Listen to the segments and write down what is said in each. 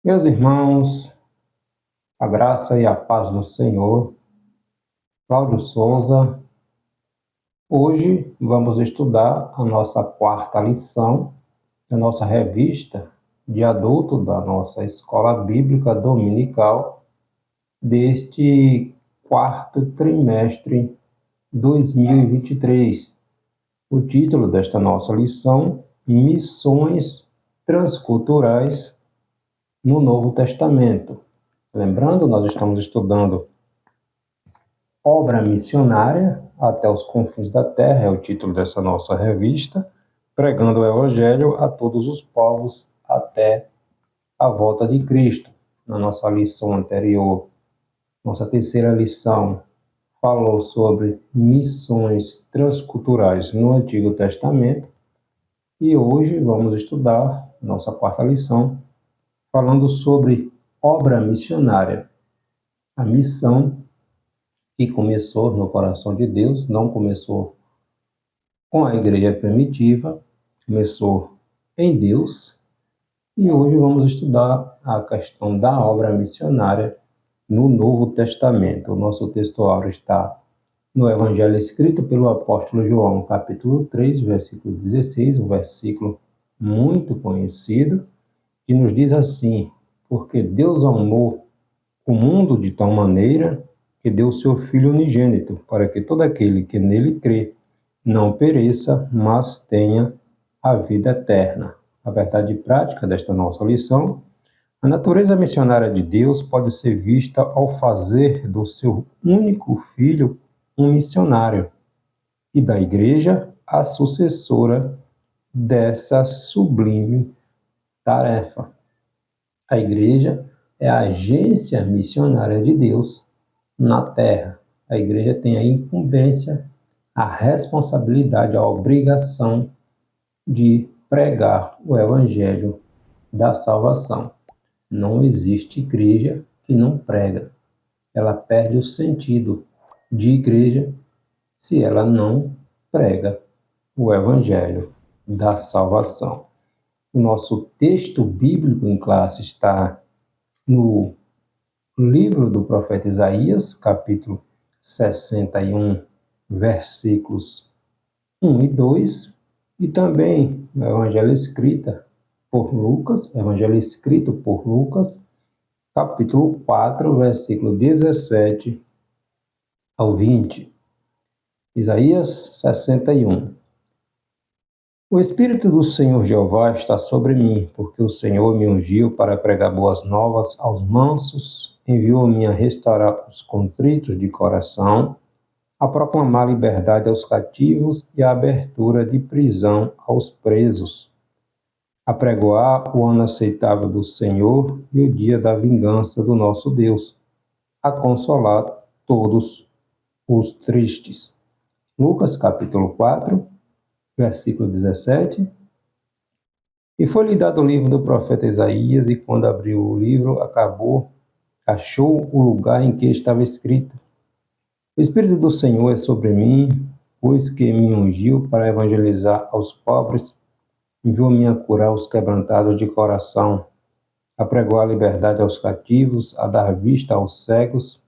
Meus irmãos, a graça e a paz do Senhor, Cláudio Souza. Hoje vamos estudar a nossa quarta lição da nossa revista de adulto da nossa escola bíblica dominical deste quarto trimestre 2023. O título desta nossa lição: Missões Transculturais no Novo Testamento. Lembrando, nós estamos estudando Obra Missionária até os Confins da Terra, é o título dessa nossa revista, pregando o Evangelho a todos os povos até a volta de Cristo. Na nossa lição anterior, nossa terceira lição, falou sobre missões transculturais no Antigo Testamento, e hoje vamos estudar nossa quarta lição, falando sobre obra missionária, a missão que começou no coração de Deus, não começou com a igreja primitiva, começou em Deus, e hoje vamos estudar a questão da obra missionária no Novo Testamento. O nosso textuário está no Evangelho escrito pelo apóstolo João, capítulo 3, versículo 16, um versículo muito conhecido, que nos diz assim: porque Deus amou o mundo de tal maneira que deu seu Filho unigênito, para que todo aquele que nele crê não pereça, mas tenha a vida eterna. A verdade prática desta nossa lição: a natureza missionária de Deus pode ser vista ao fazer do seu único Filho um missionário, e da Igreja a sucessora dessa sublime tarefa. A Igreja é a agência missionária de Deus na Terra. A Igreja tem a incumbência, a responsabilidade, a obrigação de pregar o Evangelho da salvação. Não existe igreja que não prega. Ela perde o sentido de igreja se ela não prega o Evangelho da salvação. O nosso texto bíblico em classe está no livro do profeta Isaías, capítulo 61, versículos 1 e 2, e também no Evangelho escrito por Lucas, capítulo 4, versículo 17 ao 20. Isaías 61. O Espírito do Senhor Jeová está sobre mim, porque o Senhor me ungiu para pregar boas novas aos mansos, enviou-me a restaurar os contritos de coração, a proclamar liberdade aos cativos e a abertura de prisão aos presos, a pregoar o ano aceitável do Senhor e o dia da vingança do nosso Deus, a consolar todos os tristes. Lucas capítulo 4, versículo 17. E foi-lhe dado o livro do profeta Isaías, e quando abriu o livro, achou o lugar em que estava escrito: o Espírito do Senhor é sobre mim, pois que me ungiu para evangelizar aos pobres, enviou-me a curar os quebrantados de coração, a pregoar a liberdade aos cativos, a dar vista aos cegos,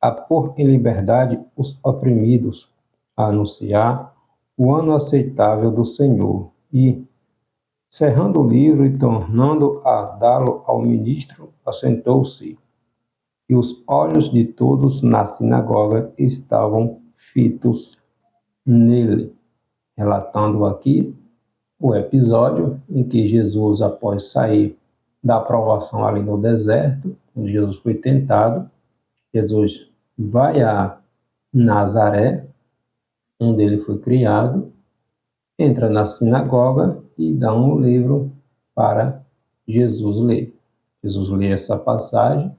a pôr em liberdade os oprimidos, a anunciar o ano aceitável do Senhor. E, cerrando o livro e tornando a dá-lo ao ministro, assentou-se. E os olhos de todos na sinagoga estavam fitos nele. Relatando aqui o episódio em que Jesus, após sair da provação ali no deserto, onde Jesus foi tentado, Jesus vai a Nazaré, onde ele foi criado, entra na sinagoga e dá um livro para Jesus ler. Jesus lê essa passagem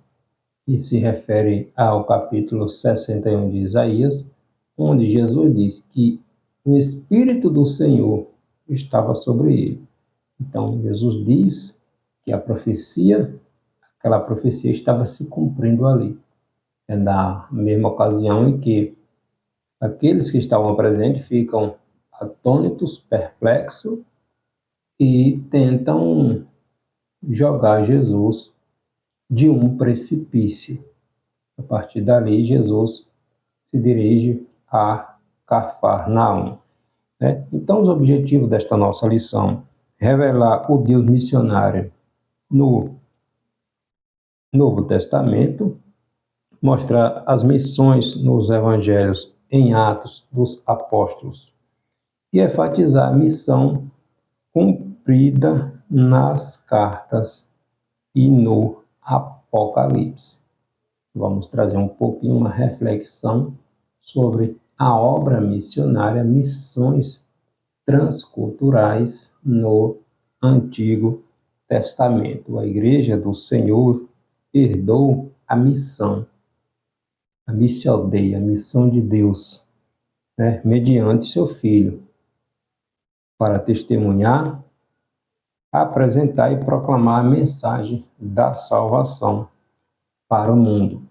e se refere ao capítulo 61 de Isaías, onde Jesus diz que o Espírito do Senhor estava sobre ele. Então, Jesus diz que aquela profecia estava se cumprindo ali. É na mesma ocasião em que aqueles que estavam presentes ficam atônitos, perplexos, e tentam jogar Jesus de um precipício. A partir dali, Jesus se dirige a Cafarnaum. Né? Então, os objetivos desta nossa lição: revelar o Deus missionário no Novo Testamento, mostrar as missões nos evangelhos em Atos dos Apóstolos e enfatizar a missão cumprida nas cartas e no Apocalipse. Vamos trazer um pouquinho uma reflexão sobre a obra missionária Missões Transculturais no Antigo Testamento. A Igreja do Senhor herdou a missão, a missão Dei, a missão de Deus, né, mediante seu Filho, para testemunhar, apresentar e proclamar a mensagem da salvação para o mundo.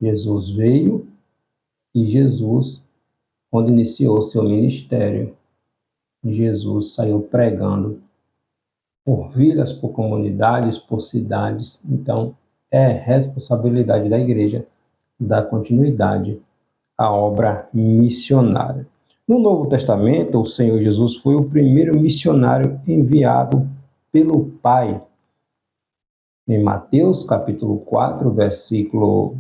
Jesus veio e Jesus, quando iniciou seu ministério, Jesus saiu pregando por vilas, por comunidades, por cidades. Então, é responsabilidade da igreja dar continuidade à obra missionária. No Novo Testamento, o Senhor Jesus foi o primeiro missionário enviado pelo Pai. Em Mateus, capítulo 4, versículo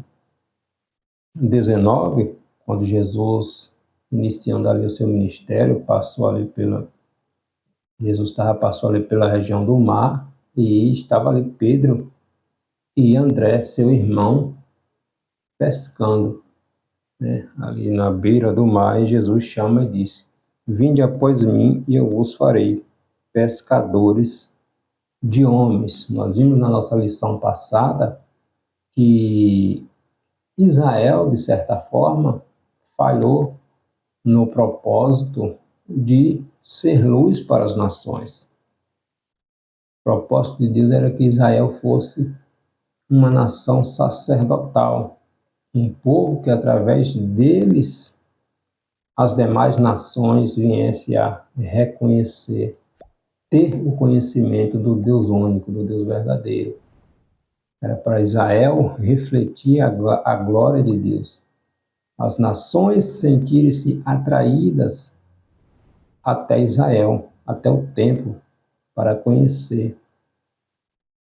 19, quando Jesus, iniciando ali o seu ministério, Jesus passou ali pela região do mar e estava ali Pedro e André, seu irmão, pescando, né, ali na beira do mar, e Jesus chama e disse: vinde após mim e eu vos farei pescadores de homens. Nós vimos na nossa lição passada que Israel, de certa forma, falhou no propósito de ser luz para as nações. O propósito de Deus era que Israel fosse uma nação sacerdotal, um povo que através deles as demais nações viessem a reconhecer, ter o conhecimento do Deus único, do Deus verdadeiro. Era para Israel refletir a glória de Deus. As nações sentirem-se atraídas até Israel, até o templo, para conhecer,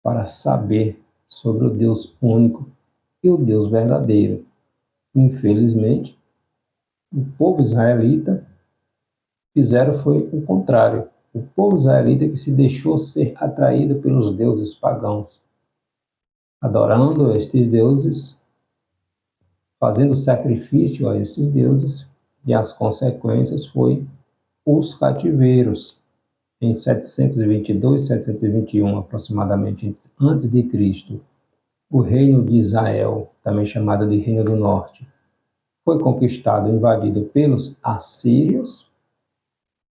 para saber sobre o Deus único e o Deus verdadeiro. Infelizmente, o povo israelita foi o contrário. O povo israelita que se deixou ser atraído pelos deuses pagãos, adorando estes deuses, fazendo sacrifício a esses deuses, e as consequências foi os cativeiros. Em 722, 721 aproximadamente antes de Cristo, o reino de Israel, também chamado de Reino do Norte, foi conquistado, invadido pelos assírios,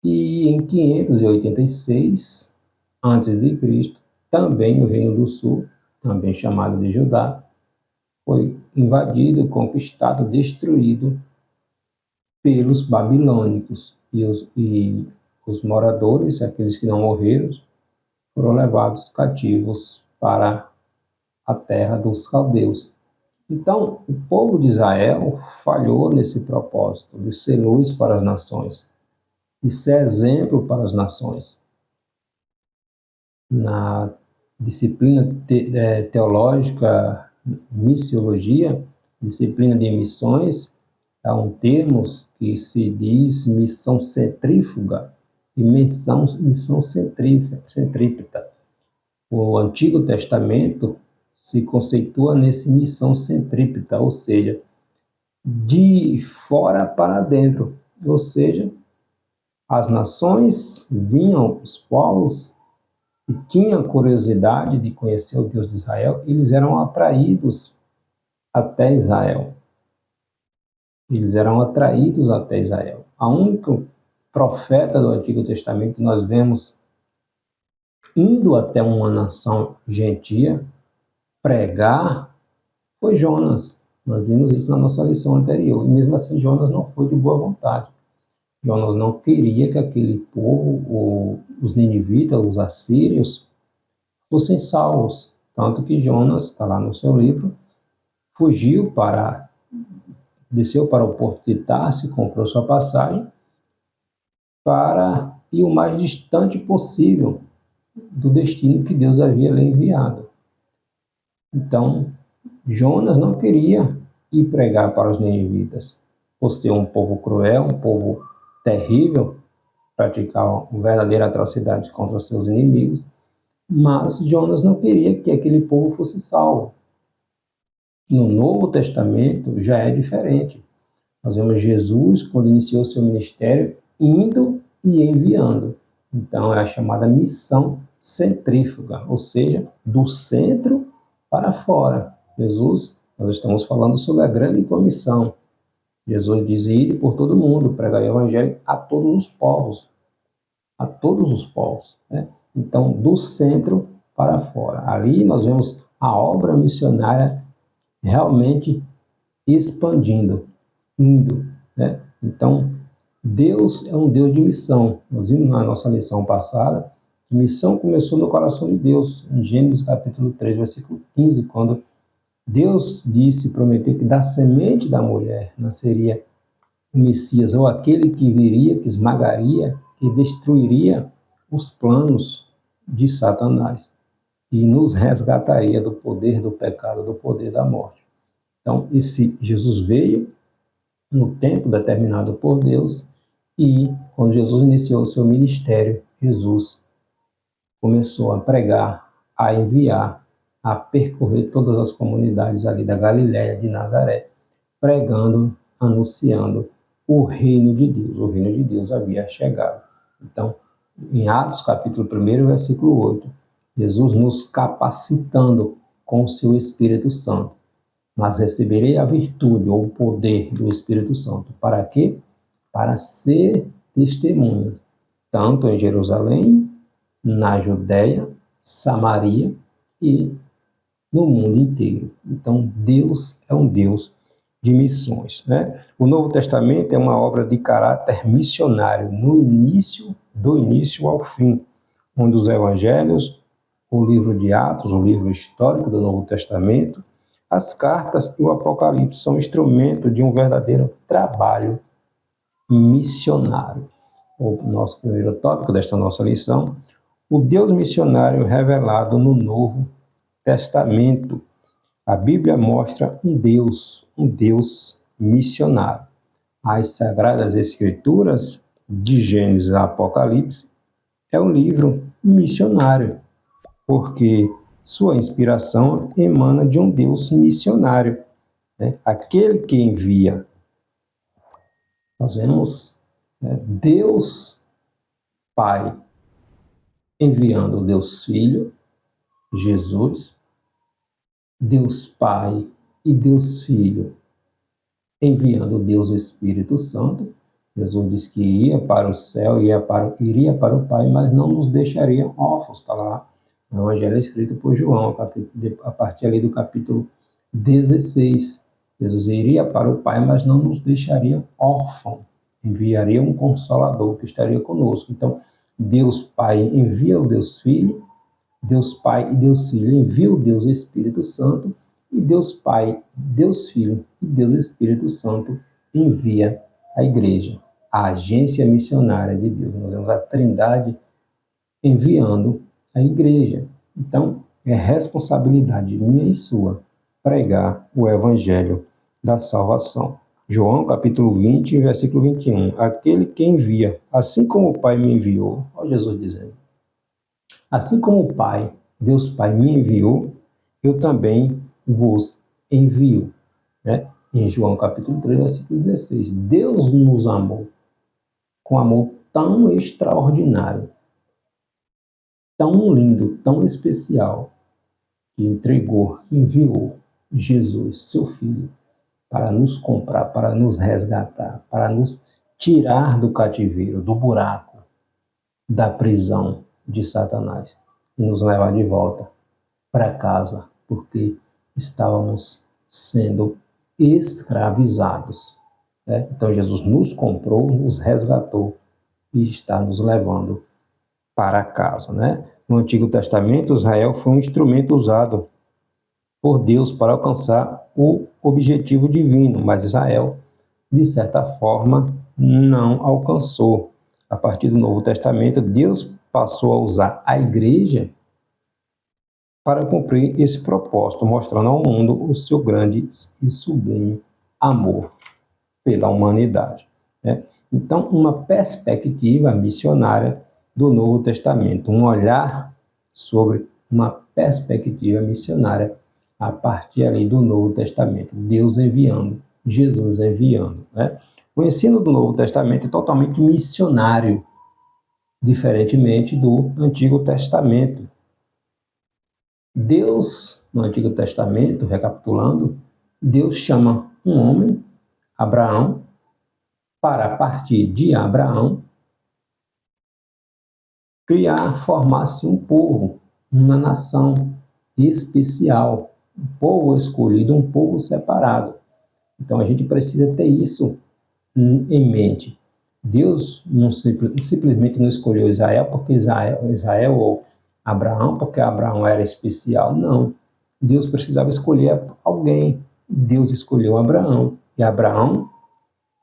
e em 586 antes de Cristo, também o Reino do Sul, também chamado de Judá, foi invadido, conquistado, destruído pelos babilônicos, e os moradores, aqueles que não morreram, foram levados cativos para a terra dos caldeus. Então, o povo de Israel falhou nesse propósito de ser luz para as nações, de ser exemplo para as nações. Na disciplina teológica, missiologia, disciplina de missões, há um termo que se diz missão centrífuga e missão centrípeta. O Antigo Testamento se conceitua nesse missão centrípeta, ou seja, de fora para dentro, ou seja, as nações vinham, os povos que tinham curiosidade de conhecer o Deus de Israel, eles eram atraídos até Israel. Eles eram atraídos até Israel. A única profeta do Antigo Testamento que nós vemos indo até uma nação gentia pregar foi Jonas. Nós vimos isso na nossa lição anterior. E mesmo assim, Jonas não foi de boa vontade. Jonas não queria que aquele povo, os ninivitas, os assírios, fossem salvos. Tanto que Jonas, está lá no seu livro, desceu para o porto de Tarso, comprou sua passagem para ir o mais distante possível do destino que Deus havia lhe enviado. Então, Jonas não queria ir pregar para os ninivitas, por ser um povo cruel, um povo terrível, praticar uma verdadeira atrocidade contra os seus inimigos, mas Jonas não queria que aquele povo fosse salvo. No Novo Testamento já é diferente. Nós vemos Jesus, quando iniciou seu ministério, indo e enviando. Então, é a chamada missão centrífuga, ou seja, do centro para fora. Jesus, nós estamos falando sobre a grande comissão. Jesus diz: ide por todo mundo, pregar o evangelho a todos os povos, né? Então, do centro para fora. Ali nós vemos a obra missionária realmente expandindo, indo, né? Então, Deus é um Deus de missão. Nós vimos na nossa lição passada que missão começou no coração de Deus, em Gênesis capítulo 3, versículo 15, quando Deus disse, prometeu que da semente da mulher nasceria o Messias, ou aquele que viria, que esmagaria, que destruiria os planos de Satanás e nos resgataria do poder do pecado, do poder da morte. Então, esse Jesus veio no tempo determinado por Deus, e quando Jesus iniciou o seu ministério, Jesus começou a pregar, a enviar, a percorrer todas as comunidades ali da Galiléia, de Nazaré, pregando, anunciando o reino de Deus. O reino de Deus havia chegado. Então, em Atos capítulo 1, versículo 8, Jesus nos capacitando com o seu Espírito Santo. Mas receberei a virtude ou o poder do Espírito Santo. Para quê? Para ser testemunhas, tanto em Jerusalém, na Judéia, Samaria e no mundo inteiro. Então, Deus é um Deus de missões, né? O Novo Testamento é uma obra de caráter missionário, do início ao fim, onde os evangelhos, o livro de Atos, o livro histórico do Novo Testamento, as cartas e o Apocalipse são instrumento de um verdadeiro trabalho missionário. O nosso primeiro tópico desta nossa lição, o Deus missionário revelado no Novo Testamento. A Bíblia mostra um Deus missionário. As Sagradas Escrituras, de Gênesis a Apocalipse, é um livro missionário, porque sua inspiração emana de um Deus missionário, né? Aquele que envia. Nós vemos, né, Deus Pai enviando o Deus Filho, Jesus, Deus Pai e Deus Filho enviando o Deus Espírito Santo. Jesus disse que ia para o céu, iria para o Pai, mas não nos deixaria órfãos. Está lá no Evangelho escrito por João, a partir ali do capítulo 16. Jesus iria para o Pai, mas não nos deixaria órfãos. Enviaria um Consolador que estaria conosco. Então, Deus Pai envia o Deus Filho, Deus Pai e Deus Filho envia o Deus Espírito Santo, e Deus Pai, Deus Filho e Deus Espírito Santo envia a igreja, a agência missionária de Deus. Nós vemos a Trindade enviando a igreja. Então, é responsabilidade minha e sua pregar o evangelho da salvação. João, capítulo 20, versículo 21. Aquele que envia, assim como o Pai me enviou, olha Jesus dizendo, assim como o Pai, Deus Pai me enviou, eu também vos envio, né? Em João capítulo 3, versículo 16. Deus nos amou com amor tão extraordinário, tão lindo, tão especial, que entregou, que enviou Jesus, seu Filho, para nos comprar, para nos resgatar, para nos tirar do cativeiro, do buraco, da prisão de Satanás e nos levar de volta para casa, porque estávamos sendo escravizados, né? Então Jesus nos comprou, nos resgatou e está nos levando para casa, né? No Antigo Testamento, Israel foi um instrumento usado por Deus para alcançar o objetivo divino, mas Israel, de certa forma, não alcançou. A partir do Novo Testamento, Deus passou a usar a igreja para cumprir esse propósito, mostrando ao mundo o seu grande e sublime amor pela humanidade, né? Então, uma perspectiva missionária do Novo Testamento, um olhar sobre uma perspectiva missionária a partir ali do Novo Testamento, Deus enviando, Jesus enviando, né? O ensino do Novo Testamento é totalmente missionário, diferentemente do Antigo Testamento. Deus, no Antigo Testamento, recapitulando, Deus chama um homem, Abraão, para a partir de Abraão formar-se um povo, uma nação especial, um povo escolhido, um povo separado. Então a gente precisa ter isso em mente. Deus não simplesmente não escolheu Israel porque Israel ou Abraão porque Abraão era especial. Não. Deus precisava escolher alguém. Deus escolheu Abraão. E Abraão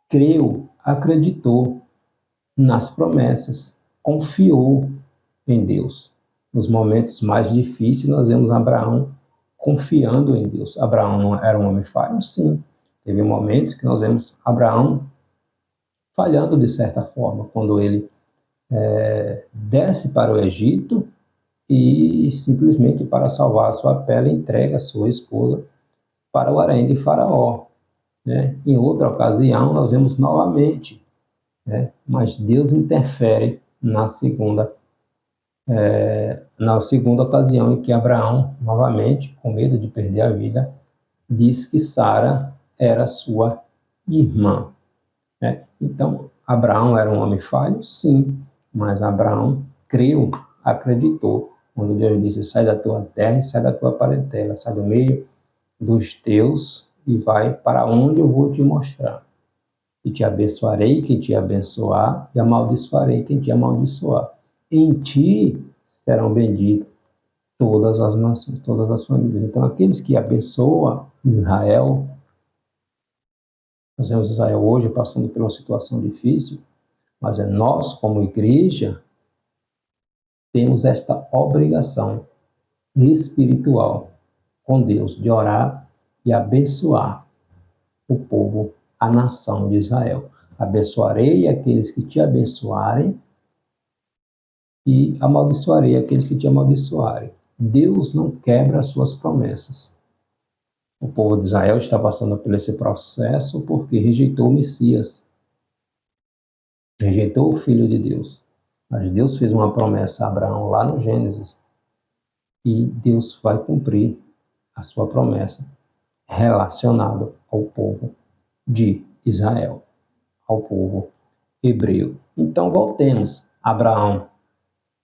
creu, acreditou nas promessas, confiou em Deus. Nos momentos mais difíceis, nós vemos Abraão confiando em Deus. Abraão não era um homem falho? Sim. Teve momentos que nós vemos Abraão falhando de certa forma, quando ele desce para o Egito e simplesmente para salvar a sua pele entrega a sua esposa para o harém de Faraó, né? Em outra ocasião nós vemos novamente, né? Mas Deus interfere na segunda ocasião em que Abraão, novamente, com medo de perder a vida, diz que Sara era sua irmã, né? Então, Abraão era um homem falho? Sim, mas Abraão creu, acreditou, quando Deus disse, sai da tua terra e sai da tua parentela, sai do meio dos teus e vai para onde eu vou te mostrar. E te abençoarei quem te abençoar e amaldiçoarei quem te amaldiçoar. Em ti serão benditas todas as nações, todas as famílias. Então, aqueles que abençoam Israel, nós vemos Israel hoje passando por uma situação difícil, mas nós, como igreja, temos esta obrigação espiritual com Deus de orar e abençoar o povo, a nação de Israel. Abençoarei aqueles que te abençoarem e amaldiçoarei aqueles que te amaldiçoarem. Deus não quebra as suas promessas. O povo de Israel está passando por esse processo porque rejeitou o Messias, rejeitou o Filho de Deus. Mas Deus fez uma promessa a Abraão lá no Gênesis e Deus vai cumprir a sua promessa relacionada ao povo de Israel, ao povo hebreu. Então voltemos. Abraão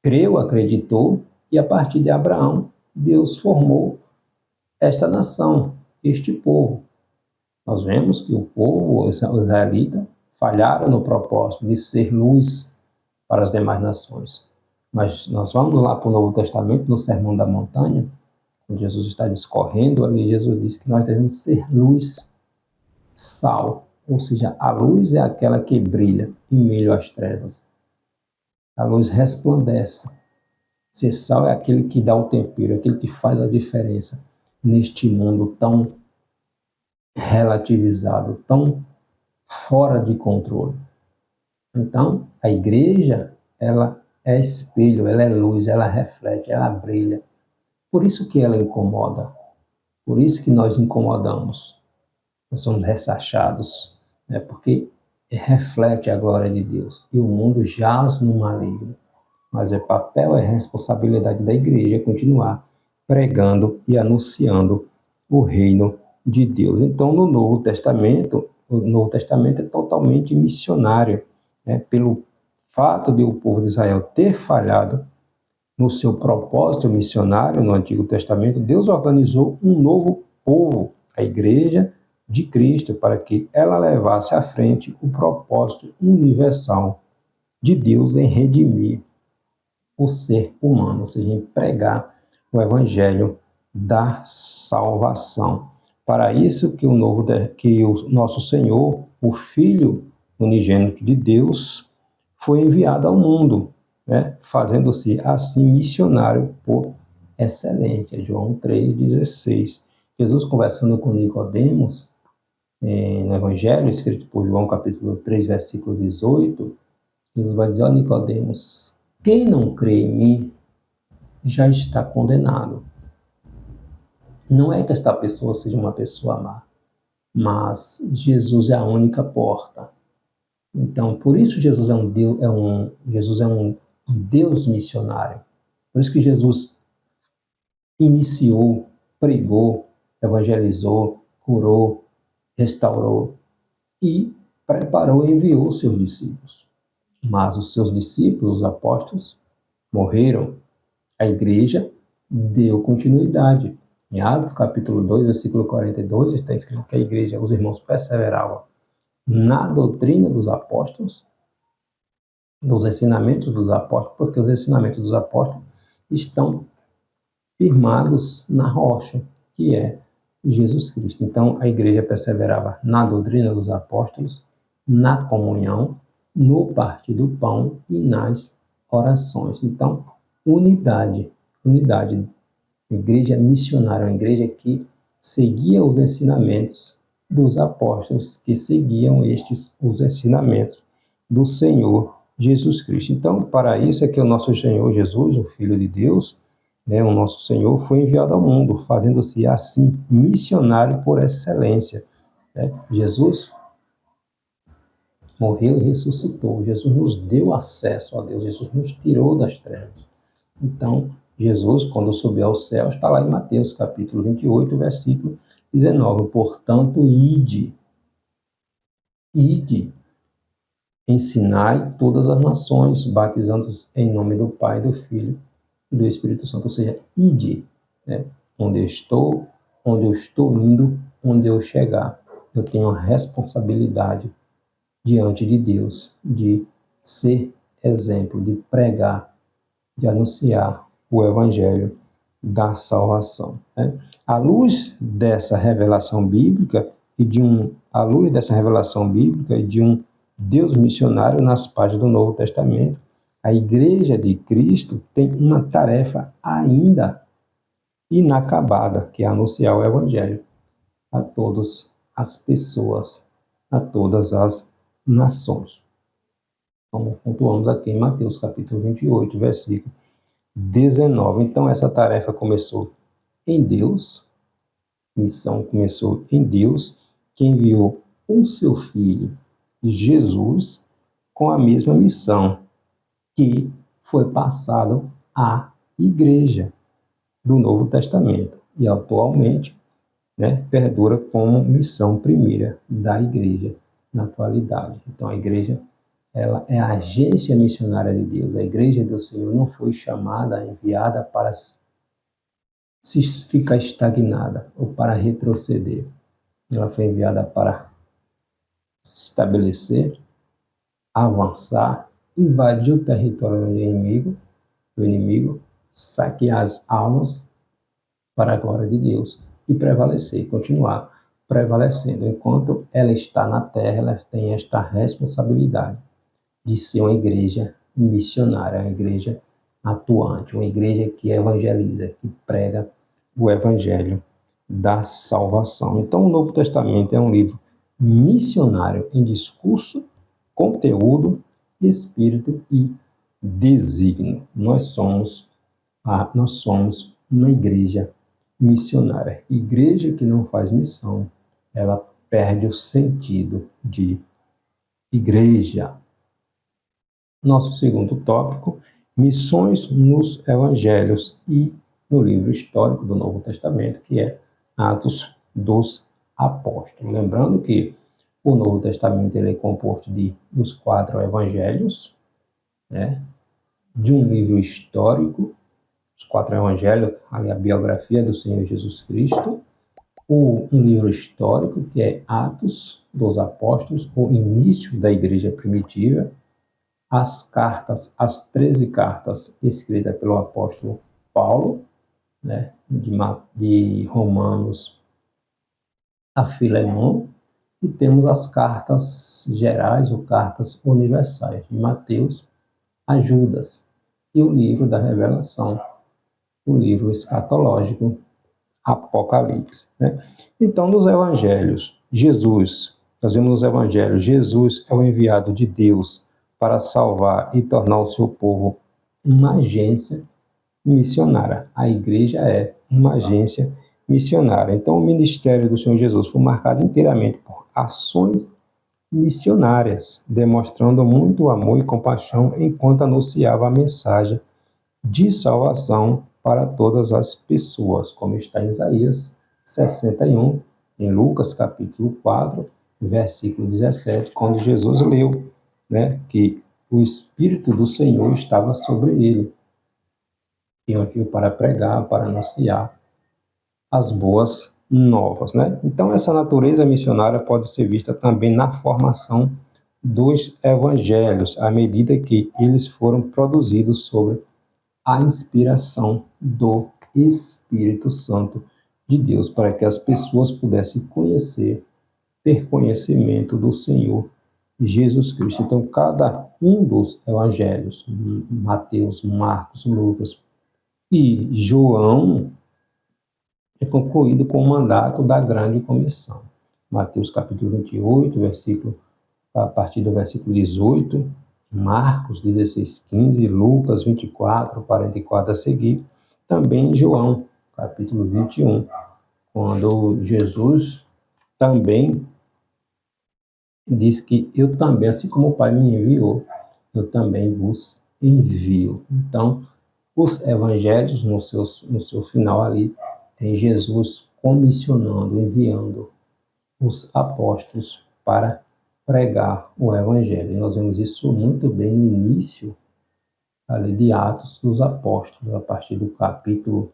creu, acreditou e a partir de Abraão Deus formou esta nação, este povo. Nós vemos que o povo, os israelitas, falharam no propósito de ser luz para as demais nações. Mas nós vamos lá para o Novo Testamento, no Sermão da Montanha, onde Jesus está discorrendo, ali Jesus diz que nós devemos ser luz, sal, ou seja, a luz é aquela que brilha em meio às trevas. A luz resplandece. Ser sal é aquele que dá o tempero, aquele que faz a diferença neste mundo tão relativizado, tão fora de controle. Então, a igreja, ela é espelho, ela é luz, ela reflete, ela brilha. Por isso que ela incomoda. Por isso que nós incomodamos. Nós somos ressachados, né? Porque reflete a glória de Deus. E o mundo jaz no maligno. Mas é papel, é responsabilidade da igreja continuar pregando e anunciando o reino de Deus. Então, no Novo Testamento, o Novo Testamento é totalmente missionário, né? Pelo fato de o povo de Israel ter falhado no seu propósito missionário no Antigo Testamento, Deus organizou um novo povo, a Igreja de Cristo, para que ela levasse à frente o propósito universal de Deus em redimir o ser humano, ou seja, em pregar o evangelho da salvação. Para isso que o nosso Senhor, o Filho unigênito de Deus, foi enviado ao mundo, né? Fazendo-se assim missionário por excelência. João 3,16. Jesus conversando com Nicodemos, no Evangelho, escrito por João, capítulo 3, versículo 18, Jesus vai dizer: ó Nicodemos, quem não crê em mim já está condenado. Não é que esta pessoa seja uma pessoa má, mas Jesus é a única porta. Então, por isso Jesus é um Deus missionário. Por isso que Jesus iniciou, pregou, evangelizou, curou, restaurou e preparou e enviou os seus discípulos. Mas os seus discípulos, os apóstolos, morreram. A igreja deu continuidade. Em Atos capítulo 2, versículo 42, está escrito que a igreja, os irmãos perseveravam na doutrina dos apóstolos, nos ensinamentos dos apóstolos, porque os ensinamentos dos apóstolos estão firmados na rocha, que é Jesus Cristo. Então, a igreja perseverava na doutrina dos apóstolos, na comunhão, no partir do pão e nas orações. Então, unidade. A igreja missionária, uma igreja que seguia os ensinamentos dos apóstolos, que seguiam os ensinamentos do Senhor Jesus Cristo. Então, para isso é que o nosso Senhor Jesus, o Filho de Deus, o nosso Senhor, foi enviado ao mundo, fazendo-se assim missionário por excelência. Jesus morreu e ressuscitou. Jesus nos deu acesso a Deus. Jesus nos tirou das trevas. Então, Jesus, quando subiu ao céu, está lá em Mateus, capítulo 28, versículo 19. Portanto, ide, ensinai todas as nações, batizando-os em nome do Pai, do Filho e do Espírito Santo. Ou seja, ide, onde eu estou indo, onde eu chegar. Eu tenho a responsabilidade diante de Deus de ser exemplo, de pregar, de anunciar o Evangelho da salvação. À luz dessa revelação bíblica e de um Deus missionário nas páginas do Novo Testamento, a Igreja de Cristo tem uma tarefa ainda inacabada, que é anunciar o Evangelho a todas as pessoas, a todas as nações. Como pontuamos aqui em Mateus capítulo 28, versículo 19. Então, essa tarefa começou em Deus, missão começou em Deus, que enviou o seu Filho, Jesus, com a mesma missão que foi passado à Igreja do Novo Testamento e atualmente, perdura como missão primeira da Igreja na atualidade. Então, a Igreja, ela é a agência missionária de Deus. A Igreja do Senhor não foi chamada, enviada para se ficar estagnada ou para retroceder. Ela foi enviada para estabelecer, avançar, invadir o território do inimigo, saquear as almas para a glória de Deus e prevalecer, continuar prevalecendo. Enquanto ela está na terra, ela tem esta responsabilidade de ser uma igreja missionária, uma igreja atuante, uma igreja que evangeliza, que prega o evangelho da salvação. Então, o Novo Testamento é um livro missionário em discurso, conteúdo, espírito e desígnio. Nós somos uma igreja missionária. Igreja que não faz missão, ela perde o sentido de igreja. Nosso segundo tópico, missões nos evangelhos e no livro histórico do Novo Testamento, que é Atos dos Apóstolos. Lembrando que o Novo Testamento ele é composto dos 4 evangelhos, de um livro histórico, os 4 evangelhos, a biografia do Senhor Jesus Cristo, um livro histórico, que é Atos dos Apóstolos, o início da igreja primitiva, as 13 cartas escritas pelo apóstolo Paulo, né, de Romanos a Filemon, e temos as cartas gerais ou cartas universais de Mateus a Judas, e o livro da Revelação, o livro escatológico, Apocalipse. Né? Então, nos evangelhos, nós vemos nos evangelhos, Jesus é o enviado de Deus para salvar e tornar o seu povo uma agência missionária. A igreja é uma agência missionária. Então, o ministério do Senhor Jesus foi marcado inteiramente por ações missionárias, demonstrando muito amor e compaixão enquanto anunciava a mensagem de salvação para todas as pessoas, como está em Isaías 61, em Lucas capítulo 4, versículo 17, quando Jesus leu, né, que o Espírito do Senhor estava sobre ele, e aqui para pregar, para anunciar as boas novas, né? Então, essa natureza missionária pode ser vista também na formação dos evangelhos, à medida que eles foram produzidos sobre a inspiração do Espírito Santo de Deus, para que as pessoas pudessem conhecer, ter conhecimento do Senhor Jesus Cristo. Então, cada um dos evangelhos, Mateus, Marcos, Lucas e João, é concluído com o mandato da grande comissão. Mateus capítulo 28, a partir do versículo 18, Marcos 16, 15, Lucas 24, 44 a seguir, também João capítulo 21, quando Jesus também diz que eu também, assim como o Pai me enviou, eu também vos envio. Então, os evangelhos, no seu final ali, tem Jesus comissionando, enviando os apóstolos para pregar o evangelho. E nós vemos isso muito bem no início ali de Atos dos Apóstolos, a partir do capítulo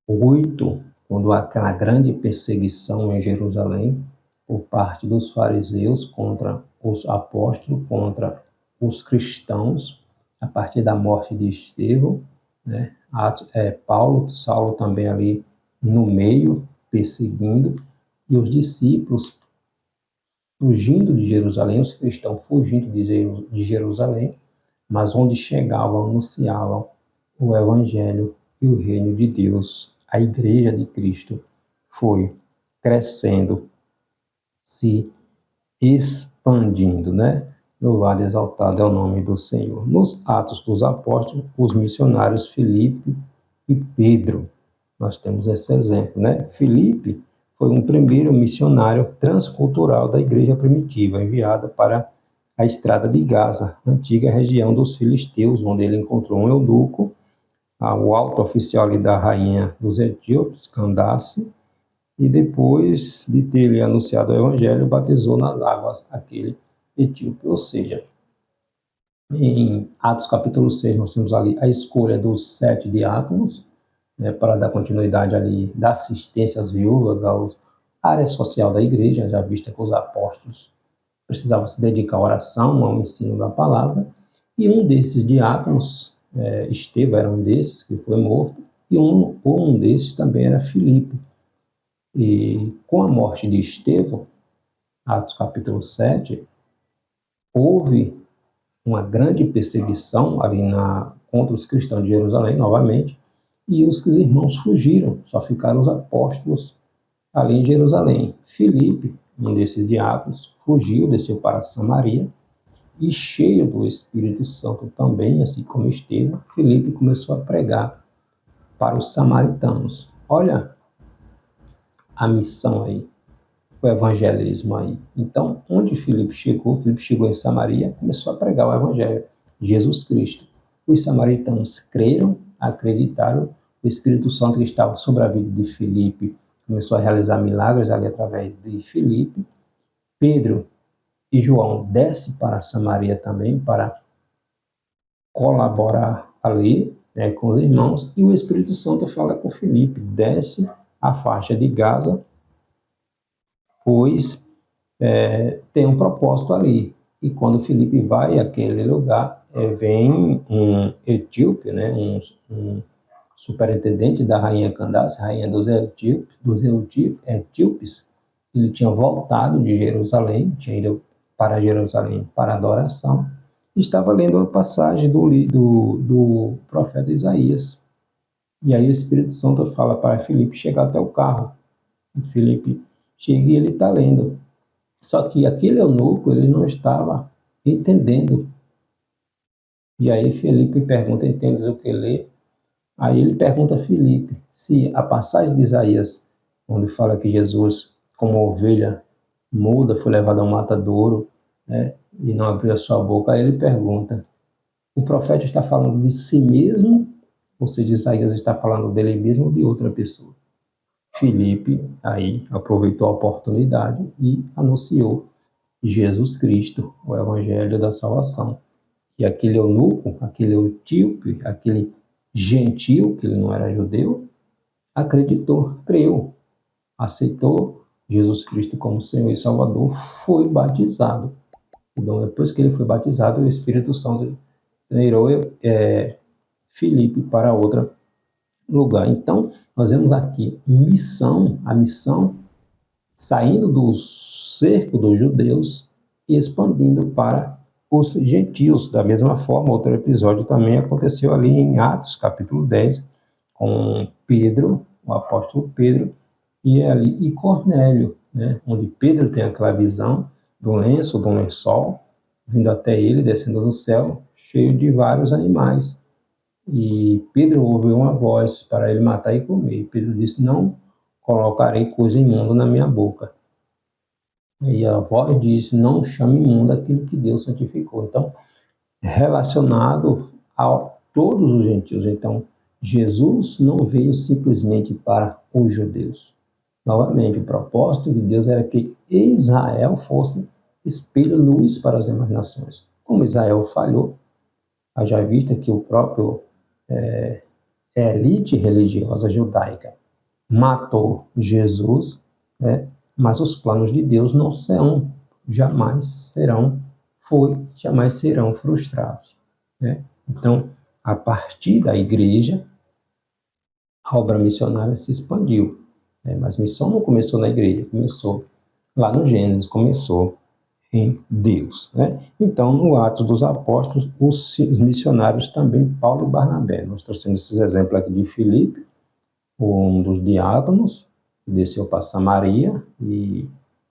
8, quando há aquela grande perseguição em Jerusalém por parte dos fariseus contra os apóstolos, contra os cristãos, a partir da morte de Estevão, né? Saulo também ali no meio, perseguindo, e os discípulos fugindo de Jerusalém, os cristãos fugindo de Jerusalém, mas onde chegavam, anunciavam o Evangelho e o reino de Deus. A igreja de Cristo foi crescendo, se expandindo, né? Louvado e exaltado é o nome do Senhor. Nos Atos dos Apóstolos, os missionários Filipe e Pedro, nós temos esse exemplo, né? Filipe foi um primeiro missionário transcultural da igreja primitiva, enviada para a estrada de Gaza, antiga região dos filisteus, onde ele encontrou um eunuco, o alto oficial da rainha dos etíopes, Candace, e depois de ter lhe anunciado o evangelho, batizou nas águas aquele etíope. Ou seja, em Atos capítulo 6, nós temos ali a escolha dos 7 diáconos, né, para dar continuidade ali da assistência às viúvas, à área social da igreja, já vista que os apóstolos precisavam se dedicar à oração, ao ensino da palavra, e um desses diáconos, Estevão era um desses que foi morto, e um desses também era Filipe. E com a morte de Estevão, Atos capítulo 7, houve uma grande perseguição ali contra os cristãos de Jerusalém, novamente, e os irmãos fugiram, só ficaram os apóstolos ali em Jerusalém. Filipe, um desses diáconos, fugiu, desceu para Samaria, e cheio do Espírito Santo também, assim como Estevão, Filipe começou a pregar para os samaritanos. Olha a missão aí, o evangelismo aí. Então, onde Filipe chegou em Samaria, começou a pregar o evangelho de Jesus Cristo. Os samaritanos creram, acreditaram, o Espírito Santo que estava sobre a vida de Filipe começou a realizar milagres ali através de Filipe. Pedro e João descem para Samaria também para colaborar ali, né, com os irmãos, e o Espírito Santo fala com Filipe, desce a faixa de Gaza, pois tem um propósito ali, E quando Filipe vai àquele lugar, vem um etíope, né, um superintendente da rainha Candace, rainha etíopes. Ele tinha voltado de Jerusalém, tinha ido para Jerusalém para adoração, e estava lendo uma passagem do profeta Isaías. E aí o Espírito Santo fala para Filipe chegar até o carro. E Filipe chega e ele está lendo. Só que aquele eunuco, ele não estava entendendo. E aí Filipe pergunta, entendes o que lê? Aí ele pergunta a Filipe se a passagem de Isaías, onde fala que Jesus, como ovelha muda, foi levado ao matadouro, né, e não abriu a sua boca, aí ele pergunta, o profeta está falando de si mesmo, ou seja, Isaías está falando dele mesmo ou de outra pessoa? Filipe aí aproveitou a oportunidade e anunciou Jesus Cristo, o Evangelho da Salvação. E aquele eunuco, aquele etíope, aquele gentil, que ele não era judeu, acreditou, creu, aceitou Jesus Cristo como Senhor e Salvador, foi batizado. Então, depois que ele foi batizado, o Espírito Santo levou Filipe para outro lugar. Então, nós vemos aqui a missão saindo do cerco dos judeus e expandindo para os gentios. Da mesma forma, outro episódio também aconteceu ali em Atos, capítulo 10, com Pedro, o apóstolo Pedro, e Cornélio, né, onde Pedro tem aquela visão do lençol, vindo até ele, descendo do céu, cheio de vários animais. E Pedro ouviu uma voz para ele matar e comer. Pedro disse, não colocarei coisa imunda na minha boca. E a voz disse, não chame imundo aquilo que Deus santificou. Então, relacionado a todos os gentios. Então, Jesus não veio simplesmente para os judeus. Novamente, o propósito de Deus era que Israel fosse espelho luz para as demais nações. Como Israel falhou, haja vista que o próprio elite religiosa judaica matou Jesus, né? Mas os planos de Deus não serão, jamais serão frustrados, né? Então, a partir da igreja, a obra missionária se expandiu, né? Mas a missão não começou na igreja, começou lá no Gênesis, começou em Deus, né? Então, no Atos dos Apóstolos, os missionários também, Paulo e Barnabé. Nós trouxemos esses exemplos aqui de Filipe, um dos diáconos, que desceu para Samaria e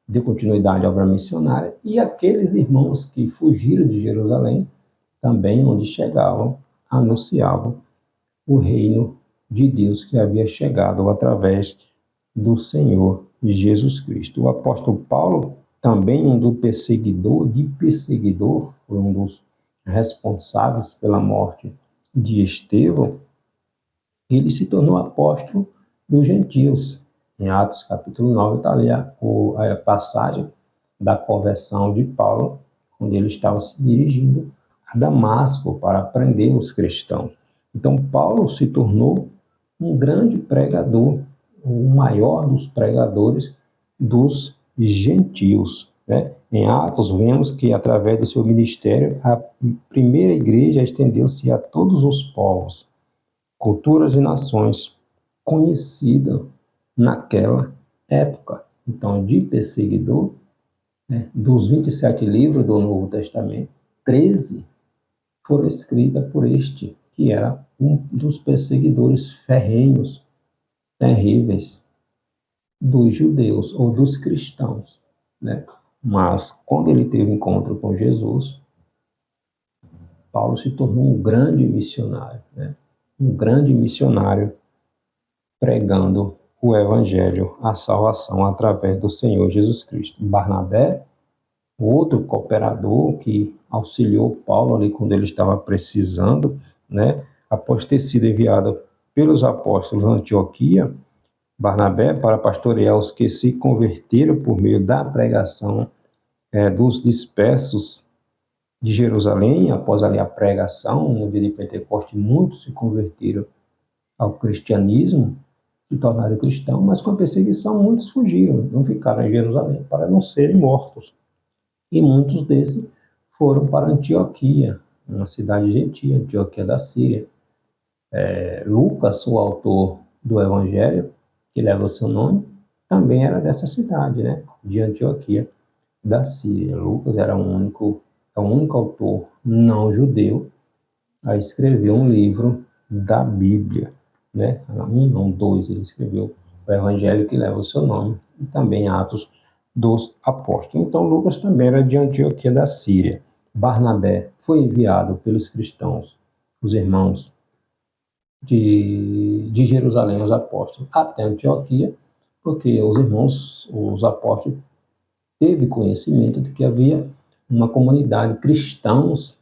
deu continuidade à obra missionária, e aqueles irmãos que fugiram de Jerusalém, também onde chegavam, anunciavam o reino de Deus que havia chegado através do Senhor Jesus Cristo. O apóstolo Paulo, também de perseguidor, foi um dos responsáveis pela morte de Estevão, ele se tornou apóstolo dos gentios. Em Atos capítulo 9 está ali a passagem da conversão de Paulo, quando ele estava se dirigindo a Damasco para prender os cristãos. Então Paulo se tornou um grande pregador, o maior dos pregadores dos gentios, né? Em Atos vemos que através do seu ministério a primeira igreja estendeu-se a todos os povos, culturas e nações, conhecida naquela época. Então, de perseguidor, né, dos 27 livros do Novo Testamento, 13 foram escritos por este, que era um dos perseguidores ferrenhos, terríveis, dos judeus ou dos cristãos, né? Mas, quando ele teve encontro com Jesus, Paulo se tornou um grande missionário, né? Um grande missionário pregando o Evangelho, a salvação através do Senhor Jesus Cristo. Barnabé, outro cooperador que auxiliou Paulo ali quando ele estava precisando, né? Após ter sido enviado pelos apóstolos a Antioquia, Barnabé para pastorear os que se converteram por meio da pregação dos dispersos de Jerusalém. Após ali a pregação, no dia de Pentecostes, muitos se converteram ao cristianismo, se tornaram cristãos, mas com a perseguição muitos fugiram, não ficaram em Jerusalém para não serem mortos. E muitos desses foram para Antioquia, uma cidade gentia, Antioquia da Síria. Lucas, o autor do Evangelho, que leva o seu nome, também era dessa cidade, né, de Antioquia da Síria. Lucas era é o único autor não judeu a escrever um livro da Bíblia, né? Não, dois, ele escreveu o Evangelho que leva o seu nome e também Atos dos Apóstolos. Então, Lucas também era de Antioquia da Síria. Barnabé foi enviado pelos cristãos, os irmãos de Jerusalém, os apóstolos, até Antioquia, porque os irmãos, os apóstolos, teve conhecimento de que havia uma comunidade cristãos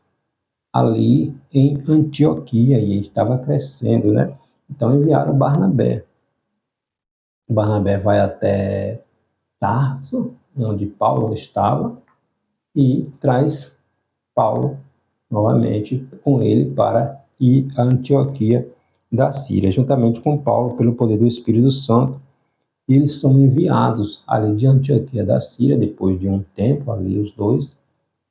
ali em Antioquia e estava crescendo, né? Então enviaram Barnabé. Barnabé vai até Tarso, onde Paulo estava, e traz Paulo novamente com ele para ir a Antioquia da Síria, juntamente com Paulo, pelo poder do Espírito Santo. E eles são enviados ali de Antioquia da Síria, depois de um tempo ali, os dois,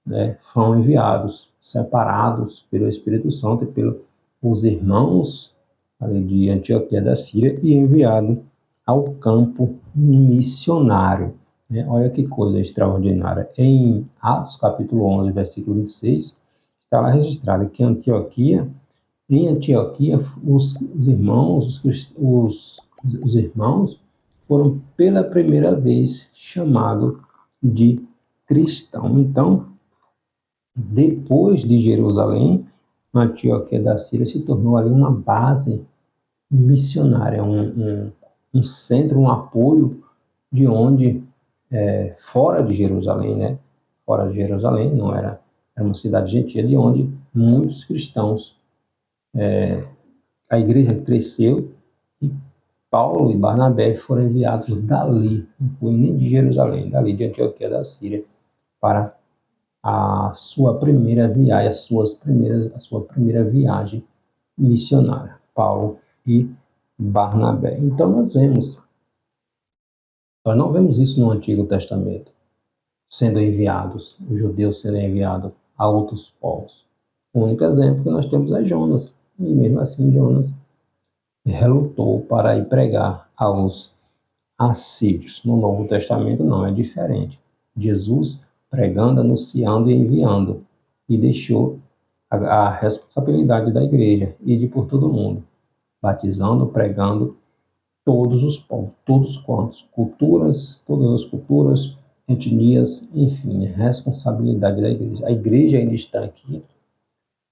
né, foram enviados, separados pelo Espírito Santo e pelos irmãos ali de Antioquia da Síria e enviado ao campo missionário. Né? Olha que coisa extraordinária. Em Atos capítulo 11, versículo 26, está lá registrado que em Antioquia, os irmãos, os irmãos foram pela primeira vez chamados de cristão. Então, depois de Jerusalém, Antioquia da Síria se tornou ali uma base missionária, um centro, um apoio de onde, fora de Jerusalém, né? Fora de Jerusalém, não era, era uma cidade gentil, de onde muitos cristãos, a igreja cresceu e Paulo e Barnabé foram enviados dali, não foi nem de Jerusalém, dali de Antioquia da Síria, para a sua primeira viagem, a sua primeira viagem missionária, Paulo e Barnabé. Então nós não vemos isso no Antigo Testamento, sendo enviados, os judeus sendo enviados a outros povos. O único exemplo que nós temos é Jonas, e mesmo assim Jonas relutou para ir pregar aos assírios. No Novo Testamento não é diferente. Jesus pregando, anunciando e enviando, e deixou a responsabilidade da igreja e de por todo mundo, batizando, pregando todos os povos, todos quantos, culturas, todas as culturas, etnias, enfim, a responsabilidade da igreja. A igreja ainda está aqui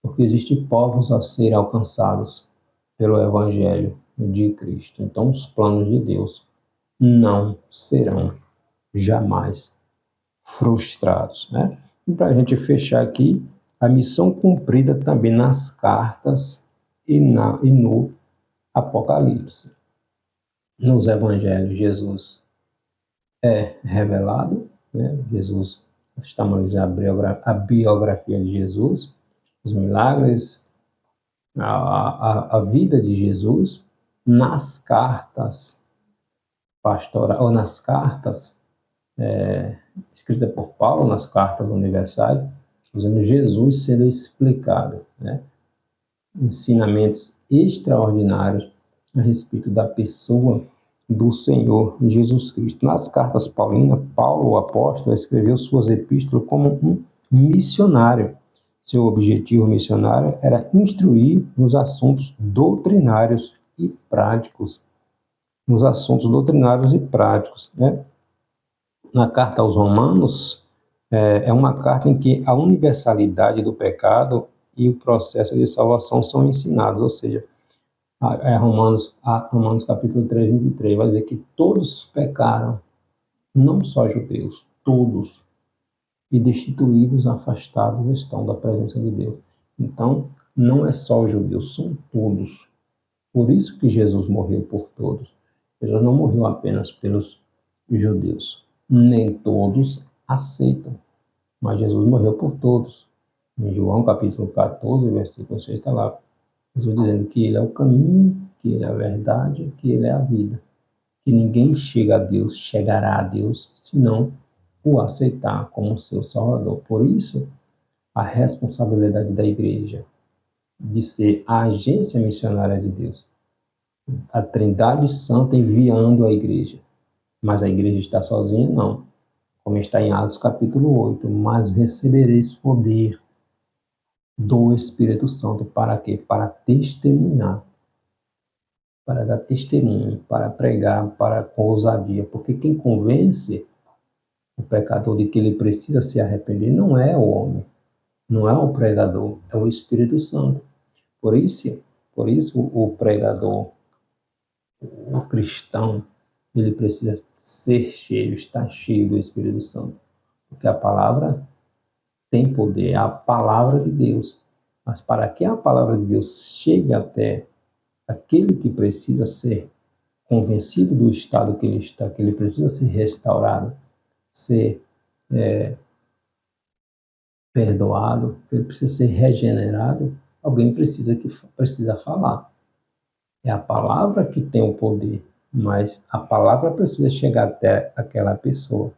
porque existem povos a serem alcançados pelo Evangelho de Cristo. Então, os planos de Deus não serão jamais frustrados, né? E para a gente fechar aqui, a missão cumprida também nas cartas e no Apocalipse. Nos evangelhos, Jesus é revelado, né? Jesus, estamos dizendo a biografia de Jesus, os milagres, a vida de Jesus. Nas cartas pastorais, ou nas cartas escritas por Paulo, nas cartas universais, vemos Jesus sendo explicado, né? Ensinamentos extraordinários a respeito da pessoa do Senhor Jesus Cristo. Nas cartas paulinas, Paulo, o apóstolo, escreveu suas epístolas como um missionário. Seu objetivo missionário era instruir nos assuntos doutrinários e práticos. Nos assuntos doutrinários e práticos, né? Na carta aos Romanos, é uma carta em que a universalidade do pecado e o processo de salvação são ensinados, ou seja, Romanos capítulo 3, 23, vai dizer que todos pecaram, não só judeus, todos, e destituídos, afastados estão da presença de Deus. Então, não é só os judeus, são todos. Por isso que Jesus morreu por todos. Jesus não morreu apenas pelos judeus. Nem todos aceitam, mas Jesus morreu por todos. Em João capítulo 14, versículo 6, está lá Jesus dizendo que Ele é o caminho, que Ele é a verdade, que Ele é a vida. Que ninguém chegará a Deus, se não o aceitar como seu Salvador. Por isso a responsabilidade da igreja de ser a agência missionária de Deus. A Trindade Santa enviando a igreja. Mas a igreja está sozinha? Não. Como está em Atos capítulo 8. Mas recebereis poder do Espírito Santo. Para quê? Para testemunhar. Para dar testemunho, para pregar, para com ousadia. Porque quem convence o pecador de que ele precisa se arrepender não é o homem, não é o pregador, é o Espírito Santo. Por isso o pregador, o cristão, ele precisa ser cheio, estar cheio do Espírito Santo. Porque a palavra tem poder, é a palavra de Deus. Mas para que a palavra de Deus chegue até aquele que precisa ser convencido do estado que ele está, que ele precisa ser restaurado, ser perdoado, que ele precisa ser regenerado, alguém precisa falar. É a palavra que tem o poder, mas a palavra precisa chegar até aquela pessoa,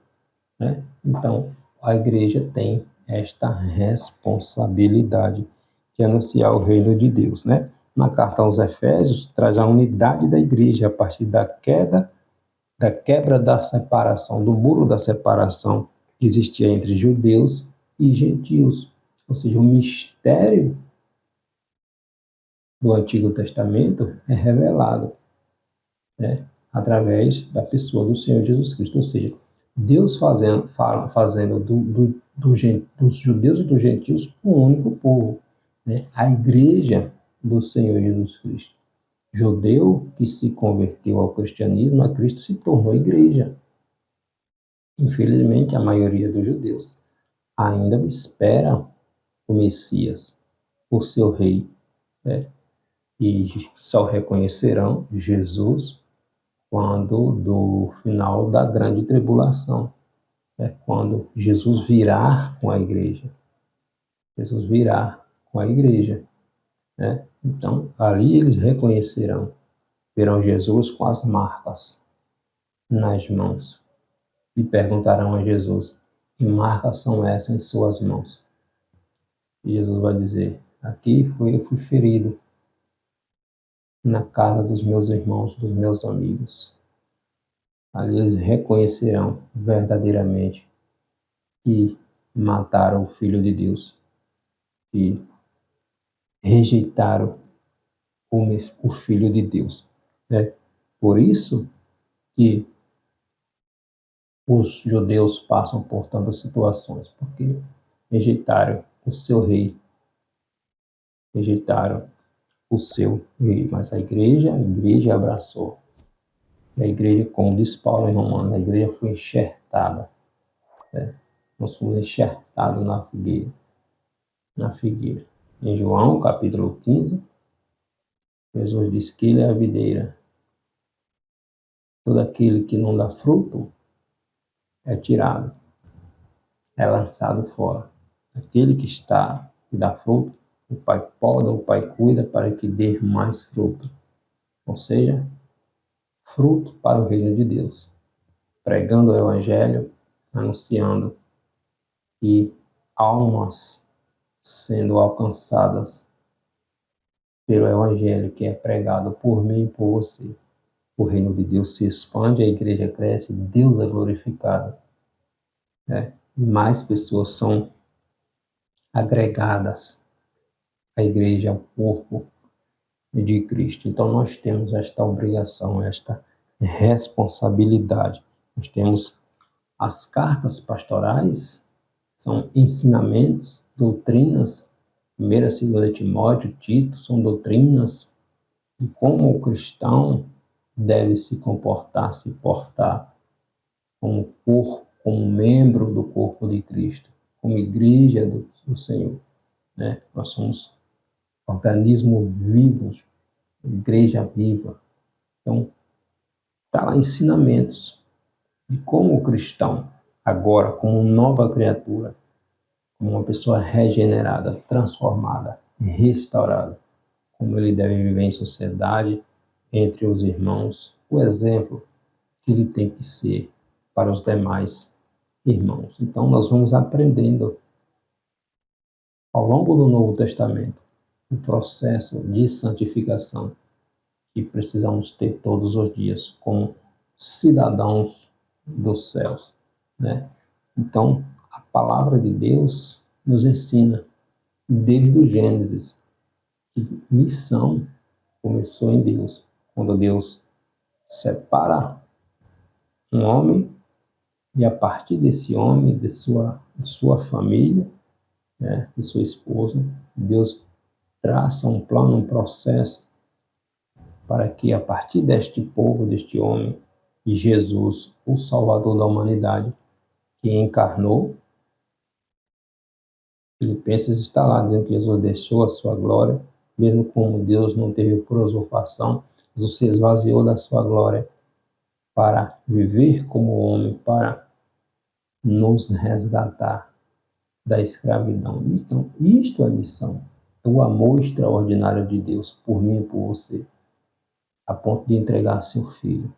né? Então, a igreja tem esta responsabilidade de anunciar o reino de Deus, né? Na carta aos Efésios, traz a unidade da igreja a partir da quebra da separação, do muro da separação que existia entre judeus e gentios. Ou seja, o mistério do Antigo Testamento é revelado, né, através da pessoa do Senhor Jesus Cristo. Ou seja, Deus fazendo dos judeus e dos gentios um único povo, né? A igreja do Senhor Jesus Cristo. Judeu que se converteu ao cristianismo, a Cristo se tornou igreja. Infelizmente, a maioria dos judeus ainda espera o Messias, o seu rei, né? E só reconhecerão Jesus quando do final da grande tribulação, né? Quando Jesus virá com a igreja. Jesus virá com a igreja, né? Então, ali eles reconhecerão, verão Jesus com as marcas nas mãos e perguntarão a Jesus: que marcas são essas em suas mãos? E Jesus vai dizer: aqui eu fui ferido na casa dos meus irmãos, dos meus amigos. Ali eles reconhecerão verdadeiramente que mataram o Filho de Deus e rejeitaram o Filho de Deus. É por isso que os judeus passam por tantas situações, porque rejeitaram o seu rei, rejeitaram o seu rei, mas a igreja abraçou. E a igreja, como diz Paulo em Romanos, a igreja foi enxertada, né? Nós fomos enxertados na figueira. Em João, capítulo 15, Jesus diz que ele é a videira. Todo aquele que não dá fruto é tirado, é lançado fora. Aquele que dá fruto, o Pai poda, o Pai cuida para que dê mais fruto. Ou seja, fruto para o reino de Deus. Pregando o Evangelho, anunciando e almas sendo alcançadas pelo Evangelho que é pregado por mim e por você. O reino de Deus se expande, a igreja cresce, Deus é glorificado, né? Mais pessoas são agregadas à igreja, ao corpo de Cristo. Então nós temos esta obrigação, esta responsabilidade. Nós temos as cartas pastorais, são ensinamentos, doutrinas. 1ª e 2ª Timóteo, Tito, são doutrinas de como o cristão deve se comportar, se portar como corpo, como membro do corpo de Cristo, como igreja do Senhor, né? Nós somos organismos vivos, igreja viva. Então, está lá ensinamentos de como o cristão, agora, como nova criatura, como uma pessoa regenerada, transformada, restaurada, como ele deve viver em sociedade, entre os irmãos, o exemplo que ele tem que ser para os demais irmãos. Então, nós vamos aprendendo ao longo do Novo Testamento, o processo de santificação que precisamos ter todos os dias como cidadãos dos céus, né? Então, a palavra de Deus nos ensina, desde o Gênesis, que missão começou em Deus. Quando Deus separa um homem e a partir desse homem, de sua família, né, de sua esposa, Deus traça um plano, um processo para que a partir deste povo, deste homem, e Jesus, o Salvador da humanidade, que encarnou, Filipenses está lá dizendo que Jesus deixou a sua glória, mesmo como Deus não teve por usurpação, Jesus se esvaziou da sua glória para viver como homem, para nos resgatar da escravidão. Então, isto é missão. O amor extraordinário de Deus por mim e por você, a ponto de entregar seu Filho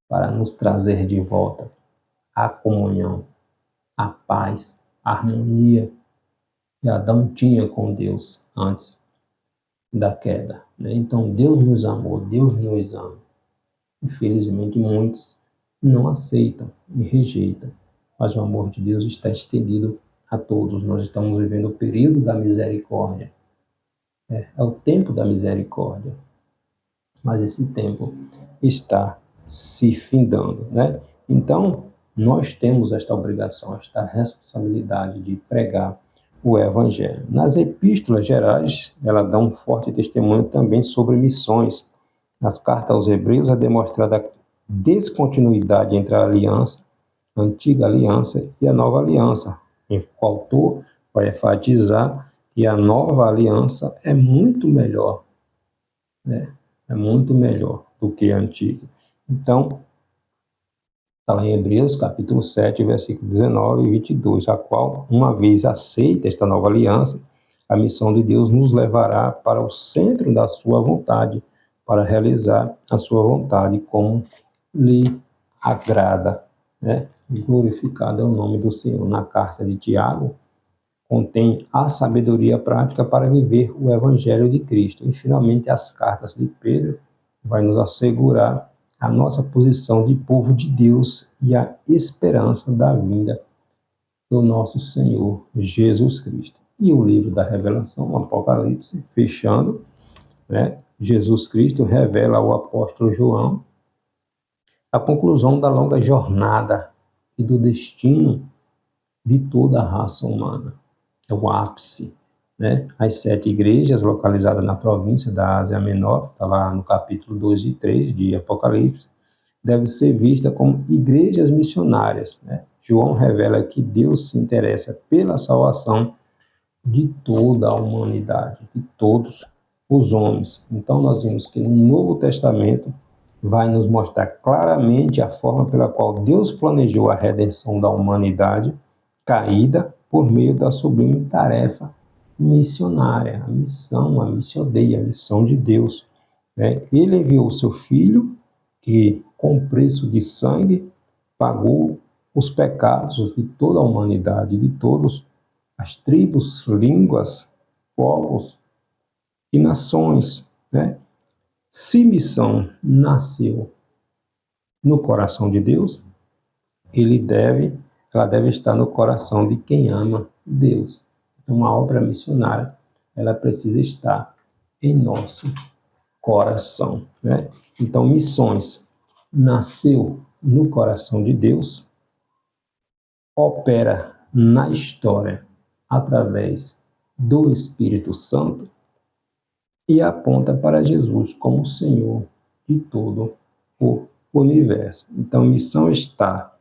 para nos trazer de volta a comunhão, a paz, a harmonia que Adão tinha com Deus antes da queda, né? Então, Deus nos amou, Deus nos ama. Infelizmente, muitos não aceitam e rejeitam, mas o amor de Deus está estendido a todos. Nós estamos vivendo o período da misericórdia. É o tempo da misericórdia. Mas esse tempo está se findando, né? Então, nós temos esta obrigação, esta responsabilidade de pregar o Evangelho. Nas epístolas gerais, ela dá um forte testemunho também sobre missões. Nas cartas aos Hebreus é demonstrada a descontinuidade entre a aliança, a antiga aliança e a nova aliança. O autor vai enfatizar que a nova aliança é muito melhor, né? É muito melhor do que a antiga. Então, está lá em Hebreus, capítulo 7, versículo 19 e 22, a qual, uma vez aceita esta nova aliança, a missão de Deus nos levará para o centro da sua vontade, para realizar a sua vontade como lhe agrada, né? Glorificado é o nome do Senhor. Na carta de Tiago, contém a sabedoria prática para viver o Evangelho de Cristo. E, finalmente, as cartas de Pedro vai nos assegurar a nossa posição de povo de Deus e a esperança da vinda do nosso Senhor Jesus Cristo. E o livro da Revelação, o Apocalipse, fechando, né? Jesus Cristo revela ao apóstolo João a conclusão da longa jornada e do destino de toda a raça humana. É o ápice, né? As 7 igrejas localizadas na província da Ásia Menor, está lá no capítulo 2 e 3 de Apocalipse, devem ser vistas como igrejas missionárias, né? João revela que Deus se interessa pela salvação de toda a humanidade, de todos os homens. Então nós vimos que no Novo Testamento vai nos mostrar claramente a forma pela qual Deus planejou a redenção da humanidade caída por meio da sublime tarefa missionária, a missão, a missiodeia, a missão de Deus, né? Ele enviou o seu Filho, que com preço de sangue pagou os pecados de toda a humanidade, de todas as tribos, línguas, povos e nações, né? Se missão nasceu no coração de Deus, ela deve estar no coração de quem ama Deus. Então, uma obra missionária, ela precisa estar em nosso coração, né? Então, missões nasceu no coração de Deus, opera na história através do Espírito Santo e aponta para Jesus como o Senhor de todo o universo. Então, missão está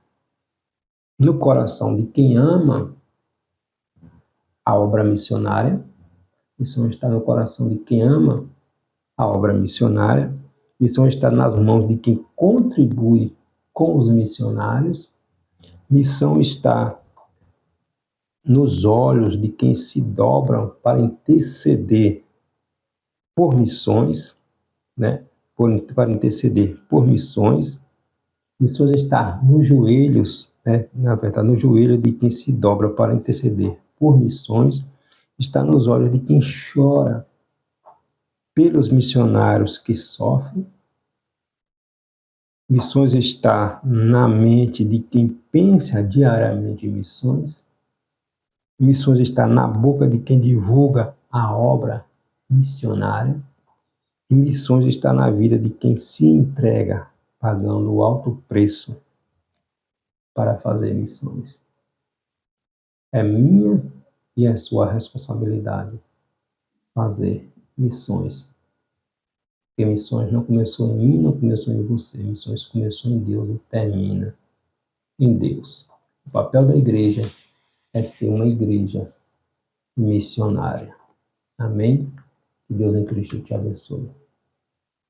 no coração de quem ama a obra missionária, missão está no coração de quem ama a obra missionária, missão está nas mãos de quem contribui com os missionários, missão está nos olhos de quem se dobram para interceder por missões, né? Para interceder por missões. Missões está nos joelhos, né? Na verdade, no joelho de quem se dobra para interceder por missões. está nos olhos de quem chora pelos missionários que sofrem. Missões está na mente de quem pensa diariamente em missões. Missões está na boca de quem divulga a obra missionária. E missões está na vida de quem se entrega, pagando o alto preço para fazer missões. É minha e é sua responsabilidade fazer missões. Porque missões não começou em mim, não começou em você. Missões começou em Deus e termina em Deus. O papel da igreja é ser uma igreja missionária. Amém? Que Deus em Cristo te abençoe.